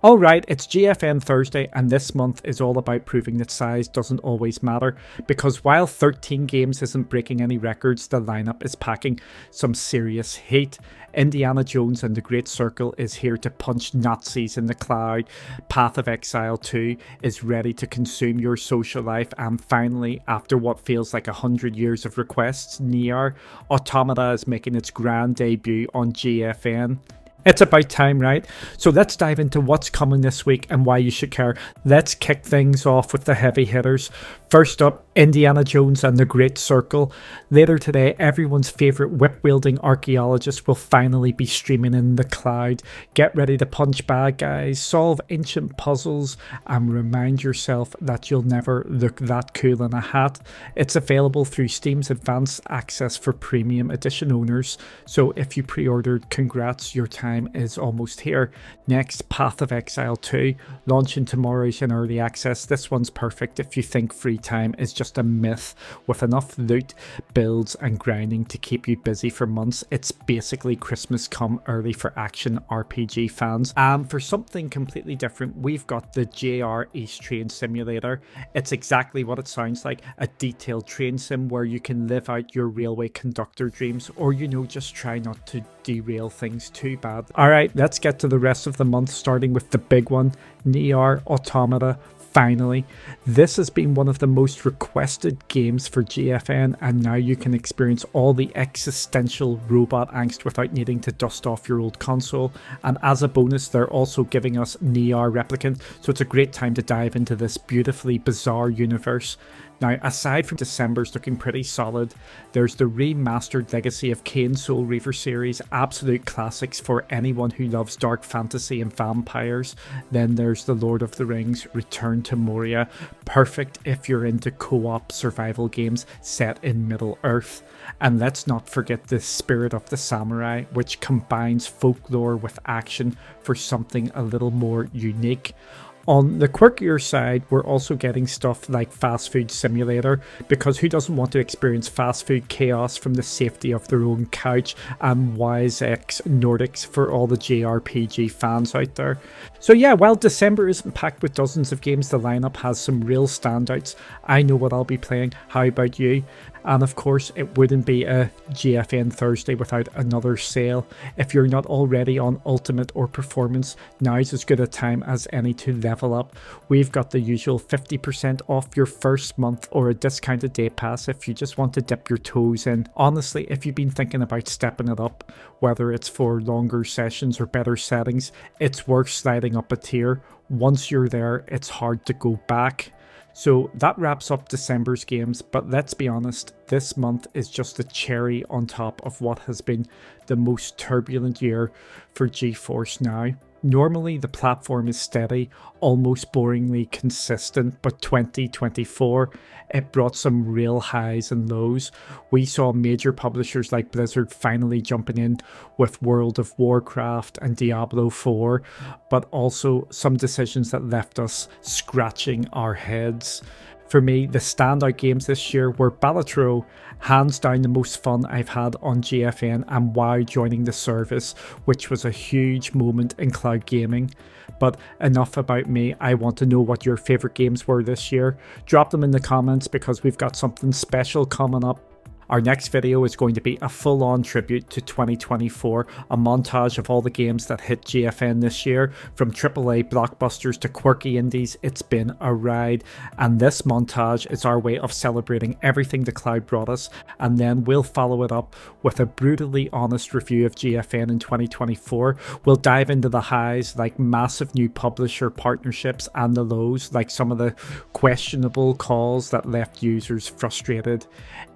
Alright, it's GFN Thursday, and this month is all about proving that size doesn't always matter, because while 13 games isn't breaking any records, the lineup is packing some serious heat. Indiana Jones and the Great Circle is here to punch Nazis in the cloud, Path of Exile 2 is ready to consume your social life, and finally, after what feels like 100 years of requests, NieR Automata is making its grand debut on GFN. It's about time, right? So let's dive into what's coming this week and why you should care. Let's kick things off with the heavy hitters. First up, Indiana Jones and the Great Circle. Later today, everyone's favourite whip-wielding archaeologist will finally be streaming in the cloud. Get ready to punch bad guys, solve ancient puzzles, and remind yourself that you'll never look that cool in a hat. It's available through Steam's Advanced Access for Premium Edition owners, so if you pre-ordered, congrats, your time is almost here. Next, Path of Exile 2, launching tomorrow's in early access. This one's perfect if you think free time is just a myth. With enough loot, builds and grinding to keep you busy for months, it's basically Christmas come early for action RPG fans. And for something completely different, we've got the JR East Train Simulator. It's exactly what it sounds like, a detailed train sim where you can live out your railway conductor dreams, or just try not to derail things too bad. Alright, let's get to the rest of the month, starting with the big one, NieR Automata. Finally, this has been one of the most requested games for GFN, and now you can experience all the existential robot angst without needing to dust off your old console. And as a bonus, they're also giving us NieR Replicant, so it's a great time to dive into this beautifully bizarre universe. Now, aside from December's looking pretty solid, there's the remastered Legacy of Kain Soul Reaver series, absolute classics for anyone who loves dark fantasy and vampires. Then there's the Lord of the Rings Return to Moria, perfect if you're into co-op survival games set in Middle-earth. And let's not forget the Spirit of the Samurai, which combines folklore with action for something a little more unique. On the quirkier side, we're also getting stuff like Fast Food Simulator, because who doesn't want to experience fast food chaos from the safety of their own couch, and Wise X Nordics for all the JRPG fans out there. So yeah, while December isn't packed with dozens of games, the lineup has some real standouts. I know what I'll be playing, how about you? And of course, it wouldn't be a GFN Thursday without another sale. If you're not already on Ultimate or Performance, now's as good a time as any to level up. We've got the usual 50% off your first month or a discounted day pass if you just want to dip your toes in. Honestly, if you've been thinking about stepping it up, whether it's for longer sessions or better settings, it's worth sliding up a tier. Once you're there, it's hard to go back. So that wraps up December's games, but let's be honest, this month is just the cherry on top of what has been the most turbulent year for GeForce Now. Normally the platform is steady, almost boringly consistent, but 2024, it brought some real highs and lows. We saw major publishers like Blizzard finally jumping in with World of Warcraft and Diablo 4, but also some decisions that left us scratching our heads. For me, the standout games this year were Balatro, hands down the most fun I've had on GFN, and WoW joining the service, which was a huge moment in cloud gaming. But enough about me, I want to know what your favourite games were this year. Drop them in the comments because we've got something special coming up. Our next video is going to be a full-on tribute to 2024, a montage of all the games that hit GFN this year, from AAA blockbusters to quirky indies. It's been a ride, and this montage is our way of celebrating everything the cloud brought us, and then we'll follow it up with a brutally honest review of GFN in 2024. We'll dive into the highs, like massive new publisher partnerships, and the lows, like some of the questionable calls that left users frustrated.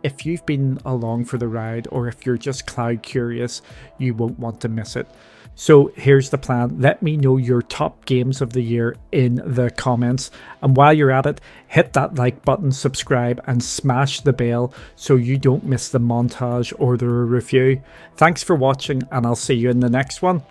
If you've been along for the ride, or if you're just cloud curious, you won't want to miss it. So here's the plan. Let me know your top games of the year in the comments. And while you're at it, hit that like button, subscribe, and smash the bell so you don't miss the montage or the review. Thanks for watching, and I'll see you in the next one.